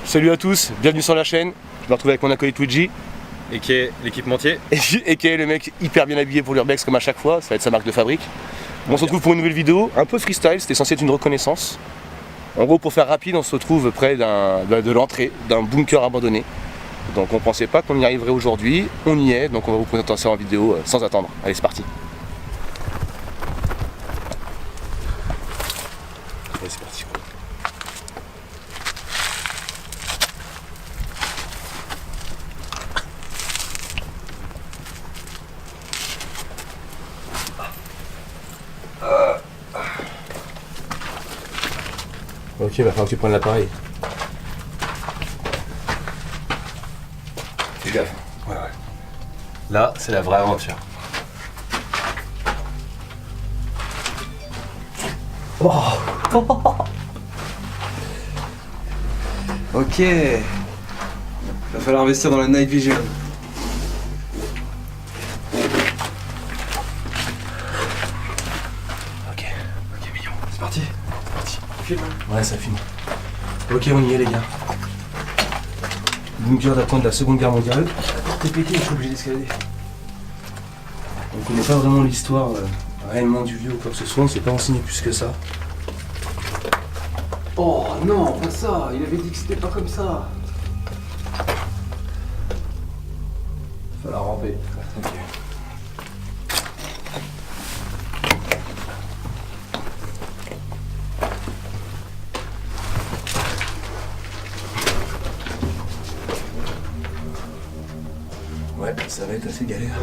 Salut à tous, bienvenue sur la chaîne. Je me retrouve avec mon acolyte Luigi. Et qui est l'équipementier. Et qui est le mec hyper bien habillé pour l'Urbex comme à chaque fois, ça va être sa marque de fabrique. On se retrouve pour une nouvelle vidéo, un peu freestyle, c'était censé être une reconnaissance. En gros, pour faire rapide, on se retrouve près de l'entrée d'un bunker abandonné. Donc on pensait pas qu'on y arriverait aujourd'hui, on y est, donc on va vous présenter ça en vidéo sans attendre. Allez, c'est parti. Allez, c'est parti. Ok, va falloir que tu prennes l'appareil. Fais gaffe. Ouais. Là, c'est la vraie aventure. Oh. Ok. Va falloir investir dans la night vision. Ok, mignon. C'est parti. Filme. Ouais, ça filme. Ok, on y est les gars. Bunker d'attente de la Seconde Guerre mondiale. T'es pété, je suis obligé d'escalader. On connaît pas vraiment l'histoire réellement du lieu ou quoi que ce soit, on s'est pas renseigné plus que ça. Oh non, pas ça. Il avait dit que c'était pas comme ça. Faut la ramper. Ok. Ouais, ça va être assez galère.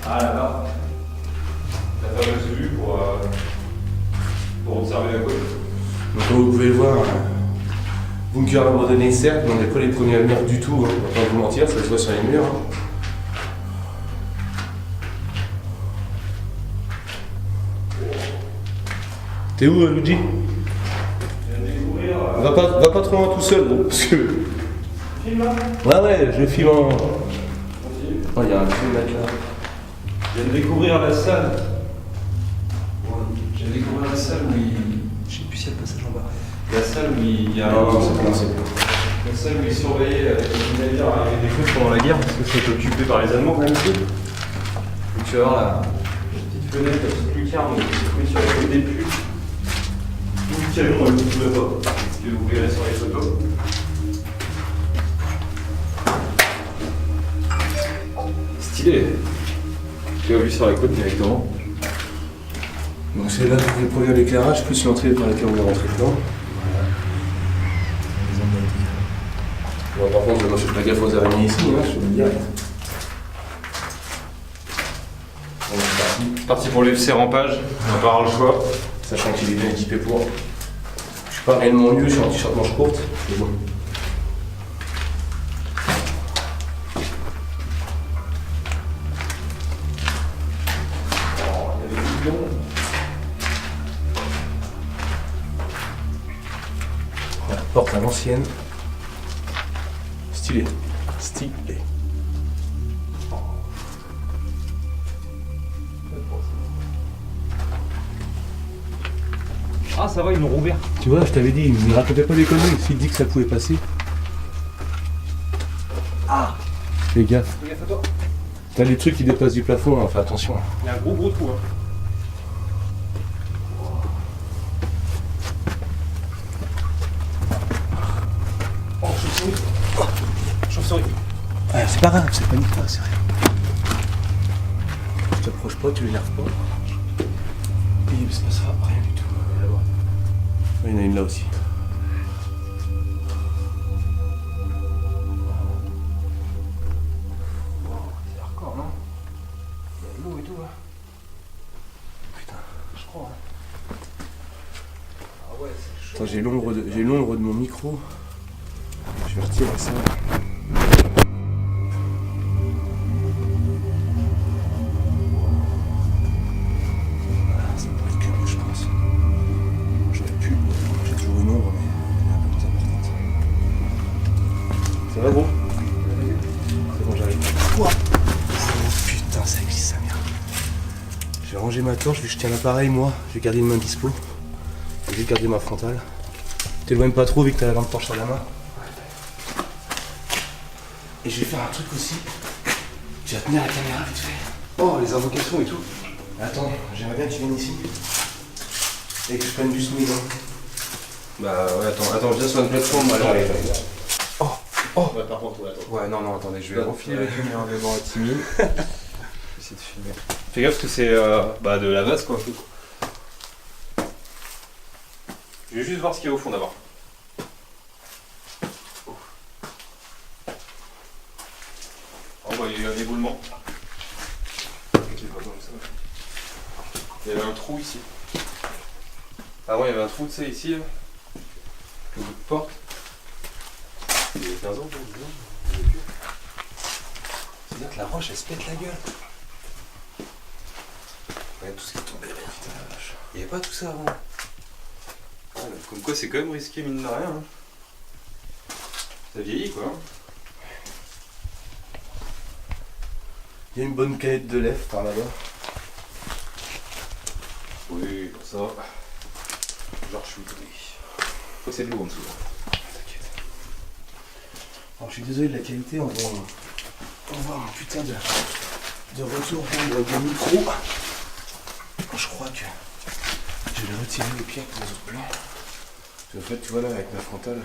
Ah là-bas, la fameuse vue pour observer la côte. Donc comme vous pouvez le voir, bunker abandonné certes, mais on n'est pas les premiers à venir du tout, hein. On va pas vous mentir, ça se voit sur les murs. Hein. T'es où Luigi? Va pas trop loin tout seul, bon, parce que... Film là? Ouais, je filme en... Oh, il y a un film là. Je viens de découvrir la salle. Je viens de découvrir la salle où il... Je sais plus s'il y a le passage en bas. La salle où il y a... Non, c'est pas possible. La salle où il surveillait avec les navires arrivés des côtes pendant la guerre, parce que c'était occupé par les Allemands quand même. Donc tu vas voir la petite fenêtre, la petite lucarne qui se trouve sur la côte des pulls. Tout le camion, on ne le trouve pas. Ce que vous verrez sur les photos. Stylé. Tu as vu sur la côte directement. Donc c'est là que vous pouvez produire l'éclairage, plus l'entrée par laquelle on est rentré dedans. Voilà. Bon, par contre, moi je fais pas gaffe aux araignées ici, hein, je peux le dire. On est parti pour les rampages, on va pas avoir le choix. Sachant qu'il est bien équipé pour. Je suis pas réellement mieux, je suis en t-shirt manche courte, mais bon. La porte à l'ancienne. Stylé. Ah ça va, ils m'ont rouvert. Tu vois, je t'avais dit, il ne racontait pas des conneries. S'il dit que ça pouvait passer. Ah. Fais gaffe. Fais gaffe à toi. T'as des trucs qui dépassent du plafond, hein, fais attention. Il y a un gros trou hein. Oh, chauve-souris. Oh, chauve-souris. Ouais, c'est pas grave, c'est panique pas, c'est rien. Tu t'approches pas, tu l'énerves pas. Et il se passera rien du tout. Là-bas. Il y en a une là aussi. C'est hardcore, non? Il y a de l'eau et tout, là. Putain. Je crois, hein. Ah ouais, c'est chaud. Attends, j'ai l'ombre de mon micro. Je vais retirer ça. Voilà, ça peut être que moi, je pense. J'aurais pu. J'ai toujours une ombre, mais elle est un peu plus importante. Ça va, gros? C'est bon, j'arrive. Putain, ça glisse sa merde. J'ai rangé ranger ma torche, vu que je tiens l'appareil, moi, je vais garder une main dispo. Je vais garder ma frontale. T'éloignes pas trop vu que t'as la lampe torche sur la main. Et je vais faire un truc aussi. Tu vas tenir la caméra vite fait. Oh, les invocations et tout. Attends, j'aimerais bien que tu viennes ici. Et que je prenne du smoothie. Bah ouais, attends, viens sur une plateforme alors. Allez. Oh. Ouais, par contre, ouais, attends. Ouais, non, attendez, je vais refiler la caméra vraiment timide. Je vais essayer de filmer. Fais gaffe parce que c'est de la vase quoi. Je vais juste voir ce qu'il y a au fond d'abord. Oh bah il y a un éboulement. Il y avait un trou ici. Avant il y avait un trou, tu sais, ici. Le bout de porte. Il y a 15 ans, 10 ans. C'est-à-dire que la roche elle se pète la gueule. Regarde tout ce qui est tombé. Putain la vache. Il n'y avait pas tout ça avant. Ouais, comme quoi c'est quand même risqué mine de rien. Hein. Ça vieillit quoi. Il y a une bonne canette de lait par là-bas. Oui, ça. Genre je suis tout. Faut que c'est de l'eau en dessous. T'inquiète. Alors je suis désolé de la qualité, on voit mon putain de retour de micro. Je crois que je vais retirer les pieds avec les autres plans. Parce qu'en fait, tu vois là, avec ma frontale,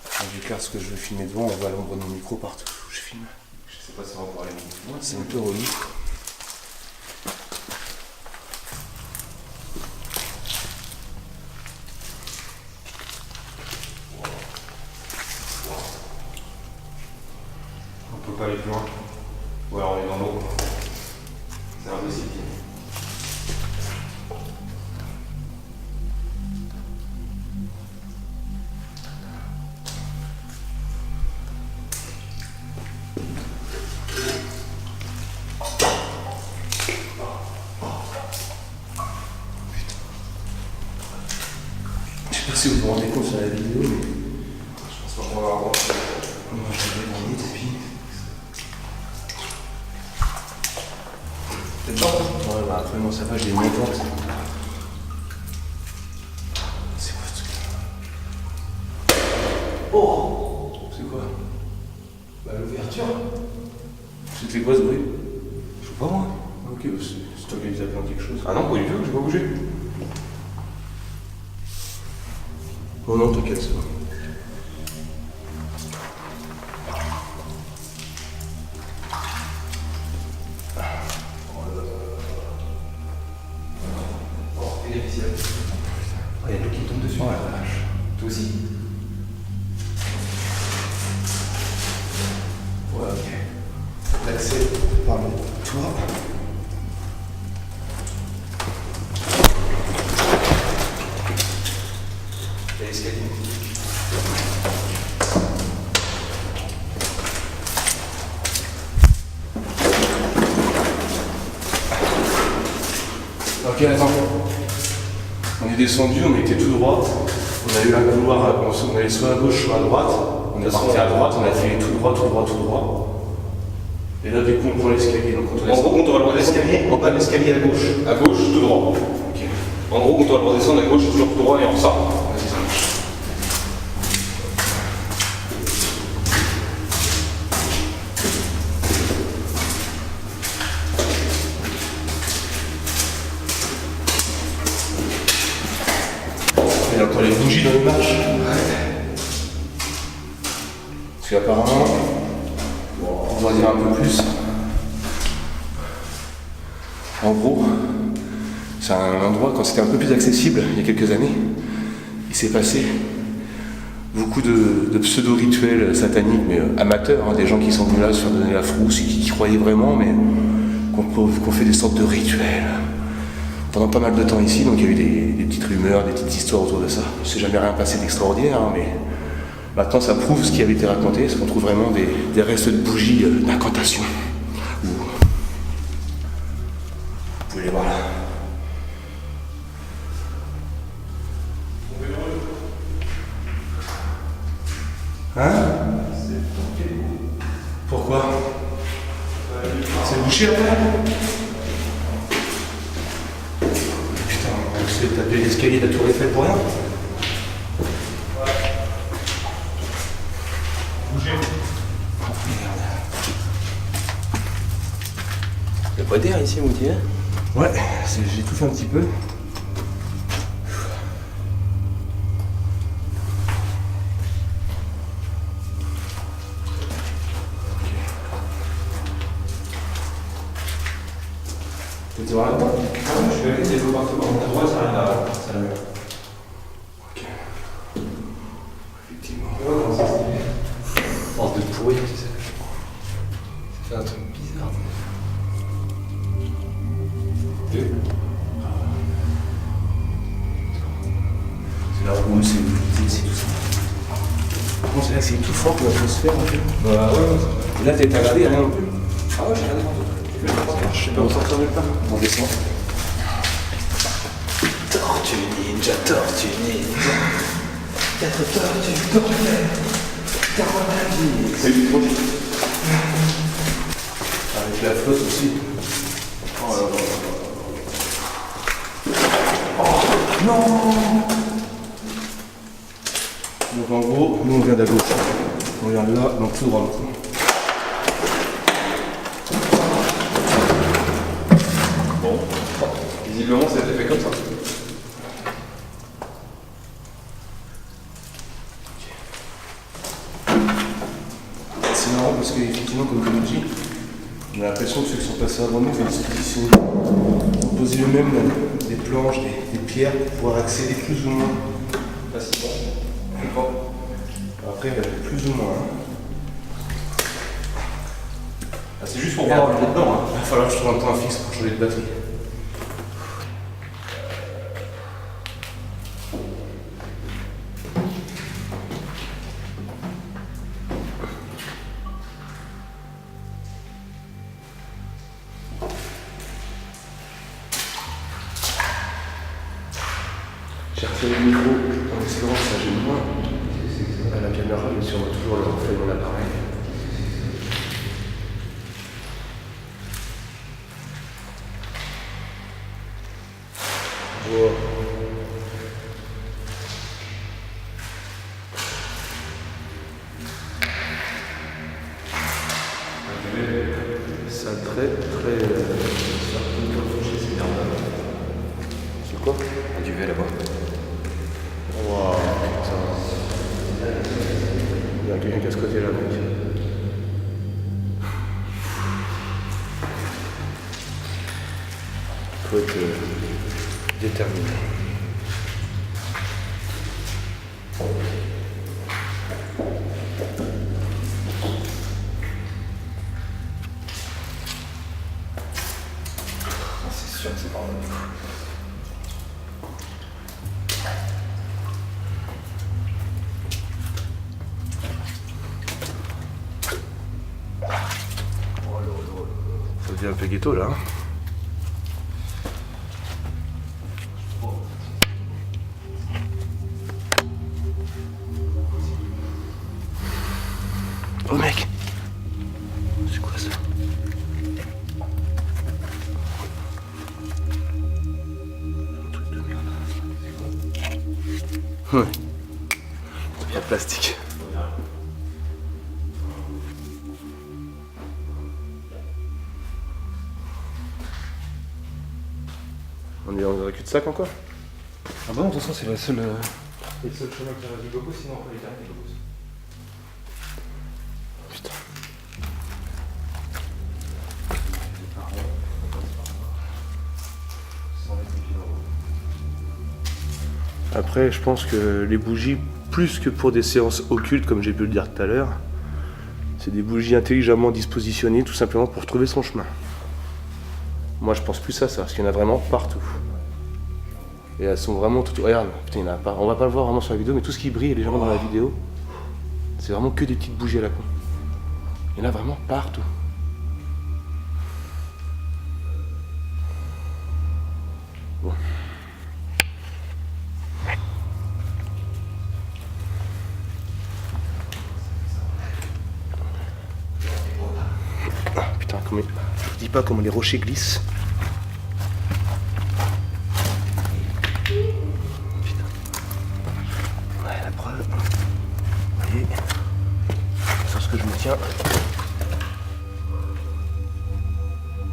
quand j'éclaire ce que je veux filmer devant, on voit l'ombre de mon micro partout où je filme. Je sais pas si on va pouvoir aller loin. C'est un peu relou. On peut pas aller plus loin. Ou alors on est dans l'eau. C'est impossible. Je sais pas si vous vous rendez compte sur la vidéo, mais Je pense pas qu'on va avoir. moi je vais gagner depuis. C'est pas bon. Ouais, bah après, moi ça va, j'ai une montant. C'est quoi ce truc? Oh! C'est quoi? Bah l'ouverture. C'était quoi ce bruit? Je sais pas moi. Ok, bah, c'est toi qui nous as fait quelque chose. Ah non, pas du tout, j'ai pas bougé. Oh non, t'inquiète, c'est bon. C'est difficile. Il y a de l'eau qui tombe dessus. Oh la vache. Toi aussi. Ouais, ok. L'accès par le toit. Il y a l'escalier. Ok, attends. On est descendu, on était tout droit. On a eu un couloir, on allait soit à gauche, soit à droite. On est parti à droite, on a fait tout droit, tout droit, tout droit. Et là, du coup, on prend l'escalier. Donc, on En gros, on doit le redescendre. En bas de l'escalier à gauche. À gauche, tout droit. Ok. En gros, on doit le redescendre à gauche, toujours tout droit et on ressort. Vas-y, ça marche. Il y a encore les bougies dans les marches. Parce qu'apparemment, on va dire un peu plus. En gros, c'est un endroit, quand c'était un peu plus accessible, il y a quelques années, il s'est passé beaucoup de pseudo-rituels sataniques, mais amateurs, hein, des gens qui sont venus là se faire donner la frousse, qui croyaient vraiment, mais qu'on fait des sortes de rituels pendant pas mal de temps ici, donc il y a eu des petites rumeurs, des petites histoires autour de ça. Je sais jamais rien passé d'extraordinaire, hein, mais maintenant ça prouve ce qui avait été raconté, parce qu'on trouve vraiment des restes de bougies d'incantation. Vous pouvez les voir là. Hein? Pourquoi? C'est bouché après? fait taper l'escalier de la Tour Eiffel pour rien. Bougez. Oh merde. Y'a pas d'air ici, Moutier? Ouais, j'ai tout fait un petit peu. T'es voir là-bas? Je suis allé des partout. À droite, ça arrive là. Ça arrive. Ok. Effectivement. Force de pourri, tu sais. Ça fait un truc bizarre. C'est là où c'est tout ça. Par contre, c'est là que c'est tout fort pour l'atmosphère en fait. Bah ouais. Et là, t'as regardé rien non plus. Ah ouais, j'ai regardé tantôt. Je sais pas où sortir nulle part. On descend. Tortue ninja, tortue ninja. 4 tortues cornets. 40 vies. C'est du trop. Avec la flotte aussi. Oh là là. Oh non. Donc en gros, nous on vient d'à gauche. On vient de là, donc tout droit maintenant. Bon. Visiblement, ça a été fait comme ça. C'est marrant parce qu'effectivement, comme je le dis, on a l'impression que ceux qui sont passés avant nous, ils ont posé eux-mêmes des planches, des pierres pour pouvoir accéder plus ou moins facilement. Après, plus ou moins. Ah, c'est juste pour voir là-dedans. Il va falloir que je trouve un point fixe pour changer de batterie. J'ai refait le micro en espérant que ça gêne moins. À la caméra, bien sûr, on voit toujours le reflet de mon appareil. Wow. Ça très c'est quoi? Un duvet là-bas. Wow, il y a quelqu'un qui a ce côté là, mec. Faut être déterminé. C'est sûr que c'est pas vrai. Ça devient un peu ghetto là. Oh mec, c'est quoi ça? Un truc de merde. Ouais. Il y a plastique. On est dans un cul-de-sac encore? Ah bah non, de toute façon, c'est la seule. C'est le seul chemin qui reste du Goku, sinon on peut les terminer. Putain. Après, je pense que les bougies, plus que pour des séances occultes, comme j'ai pu le dire tout à l'heure, c'est des bougies intelligemment dispositionnées, tout simplement pour trouver son chemin. Moi, je pense plus à ça, parce qu'il y en a vraiment partout. Et elles sont vraiment toutes... Regarde, putain, il y en a pas. On va pas le voir vraiment sur la vidéo, mais tout ce qui brille légèrement dans la vidéo, c'est vraiment que des petites bougies à la con. Il y en a vraiment partout. Bon. Ah, putain, comment... Je vous dis pas comment les rochers glissent. Tiens.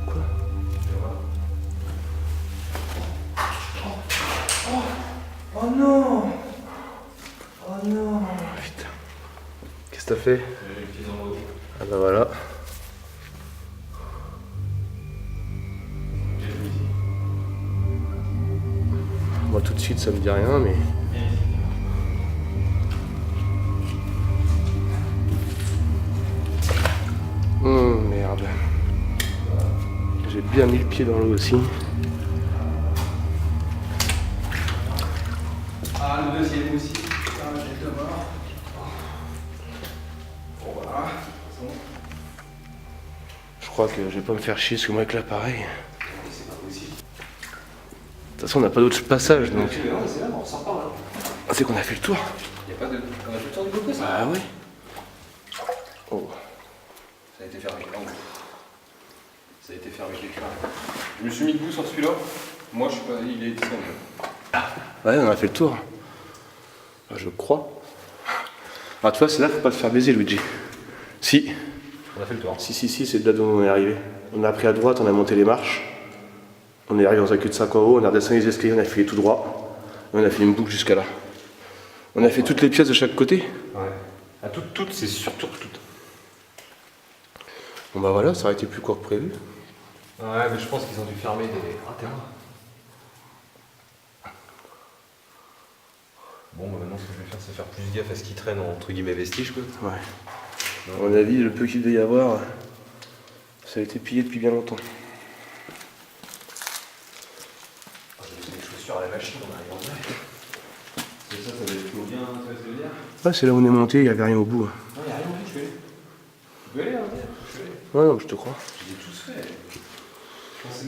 Quoi? Oh non! Oh non! Putain. Qu'est-ce que t'as fait? Ah bah voilà. Moi tout de suite ça me dit rien mais... Merde. J'ai bien mis le pied dans l'eau aussi. Ah, le deuxième aussi. Ah, j'ai le mort. Bon, voilà. Je crois que je vais pas me faire chier parce que moi avec l'appareil. C'est pas possible. De toute façon on n'a pas d'autre passage donc. Non, c'est là, on ressort par là. Ah, c'est qu'on a fait le tour. Y a pas de. On a fait le tour du GoPro, ça? Ah oui. Oh. Ça a été fait avec l'angle. Ça a été fait avec l'écran. Je me suis mis debout sur celui-là. Moi, je suis pas. Il est descendu. Ouais, on a fait le tour. Ah, je crois. Ah, tu vois, c'est là qu'il faut pas te faire baiser, Luigi. Si. On a fait le tour. Si, c'est de là d'où on est arrivé. On a pris à droite, on a monté les marches. On est arrivé dans un cul-de-sac en haut, on a redescendu les escaliers, on a filé tout droit. Et on a fait une boucle jusqu'à là. On a fait toutes les pièces de chaque côté. Ouais. Ah, toutes, c'est surtout toutes. Bon bah voilà, ça aurait été plus court que prévu. Ouais, mais je pense qu'ils ont dû fermer des. Ah, t'es là. Bon, bah maintenant, ce que je vais faire, c'est faire plus gaffe à ce qui traîne entre guillemets vestiges, quoi. Ouais. À mon avis, le peu qu'il devait y avoir, ça a été pillé depuis bien longtemps. J'ai laissé les chaussures à la machine, on arrive en direct. C'est ça, ça va être plutôt bien, tu vois ce que je veux dire? Ouais, c'est là où on est monté, il n'y avait rien au bout. Non, il n'y a rien au bout, je peux aller. Tu peux aller, hein, je peux aller. Ouais, non, je te crois. Je les ai tous faits.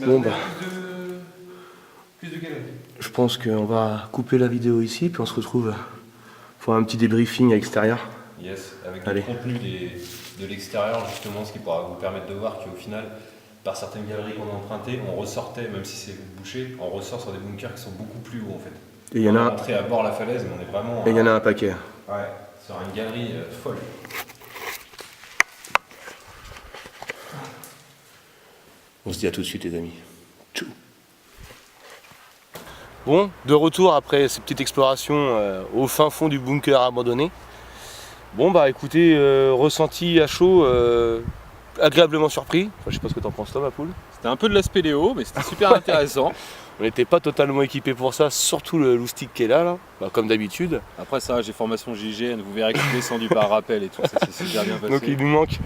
Bon, bah. Plus de galeries. Je pense qu'on va couper la vidéo ici, puis on se retrouve pour un petit débriefing à l'extérieur. Yes, avec Allez. le contenu de l'extérieur, justement, ce qui pourra vous permettre de voir qu'au final, par certaines galeries qu'on a empruntées, on ressortait, même si c'est bouché, on ressort sur des bunkers qui sont beaucoup plus hauts en fait. Et il y en on est a, rentré à bord la falaise, mais on est vraiment. et il y en a un paquet. Ouais, sur une galerie folle. On se dit à tout de suite, les amis. Tchou. Bon, de retour après cette petite exploration au fin fond du bunker abandonné. Bon bah écoutez, ressenti à chaud, agréablement surpris. Enfin, je sais pas ce que t'en penses toi, ma poule. C'était un peu de la spéléo, mais c'était super intéressant. On n'était pas totalement équipé pour ça, surtout le loustic qui est là, bah, comme d'habitude. Après ça, j'ai formation JGN, vous verrez que je suis descendu par rappel et tout, ça s'est super bien passé. Donc il nous manque,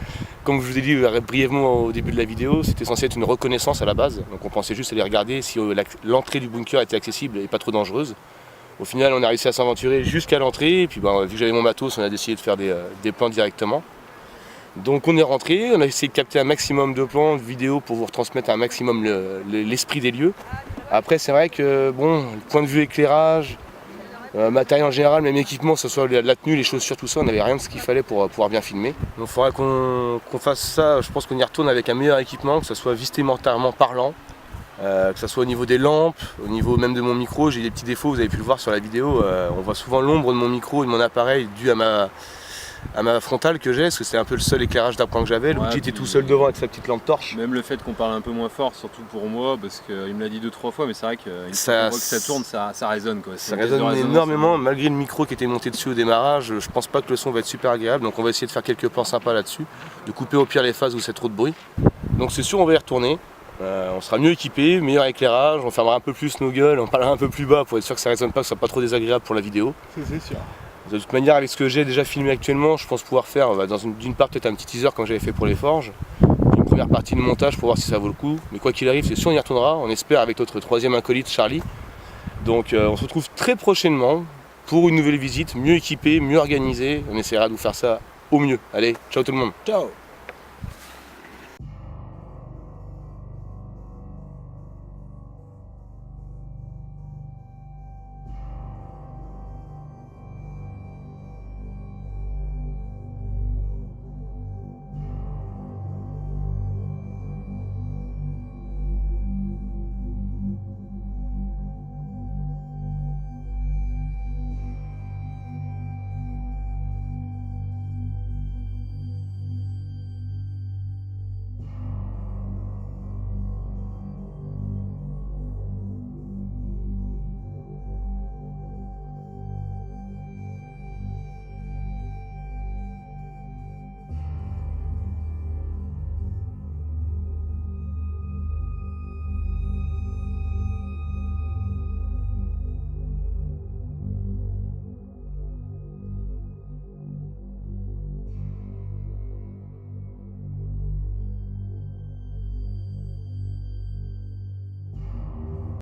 comme je vous ai dit brièvement au début de la vidéo, c'était censé être une reconnaissance à la base. Donc on pensait juste aller regarder si l'entrée du bunker était accessible et pas trop dangereuse. Au final, on a réussi à s'aventurer jusqu'à l'entrée, et puis bah, vu que j'avais mon matos, on a décidé de faire des plans directement. Donc on est rentré, on a essayé de capter un maximum de plans, de vidéos pour vous retransmettre un maximum l'esprit des lieux. Après c'est vrai que bon, le point de vue éclairage, matériel en général, même équipement, que ce soit la tenue, les chaussures, tout ça, on n'avait rien de ce qu'il fallait pour pouvoir bien filmer. Donc il faudrait qu'on fasse ça, je pense qu'on y retourne avec un meilleur équipement, que ce soit vestimentairement parlant, que ce soit au niveau des lampes, au niveau même de mon micro. J'ai des petits défauts, vous avez pu le voir sur la vidéo, on voit souvent l'ombre de mon micro et de mon appareil dû à ma frontale que j'ai, parce que c'est un peu le seul éclairage d'appoint que j'avais. Luigi était tout seul devant avec sa petite lampe torche. Même le fait qu'on parle un peu moins fort, surtout pour moi, parce qu'il me l'a dit 2-3 fois, mais c'est vrai qu'une fois que ça tourne, ça résonne quoi. Ça résonne énormément, malgré le micro qui était monté dessus au démarrage. Je pense pas que le son va être super agréable, donc on va essayer de faire quelques plans sympas là-dessus, de couper au pire les phases où c'est trop de bruit. Donc c'est sûr, on va y retourner. On sera mieux équipé, meilleur éclairage, on fermera un peu plus nos gueules, on parlera un peu plus bas pour être sûr que ça résonne pas, que ce soit pas trop désagréable pour la vidéo. C'est sûr. De toute manière, avec ce que j'ai déjà filmé actuellement, je pense pouvoir faire d'une part peut-être un petit teaser comme j'avais fait pour les forges, une première partie de montage pour voir si ça vaut le coup. Mais quoi qu'il arrive, c'est sûr on y retournera, on espère avec notre troisième acolyte Charlie. Donc on se retrouve très prochainement pour une nouvelle visite, mieux équipée, mieux organisée. On essaiera de vous faire ça au mieux. Allez, ciao tout le monde. Ciao.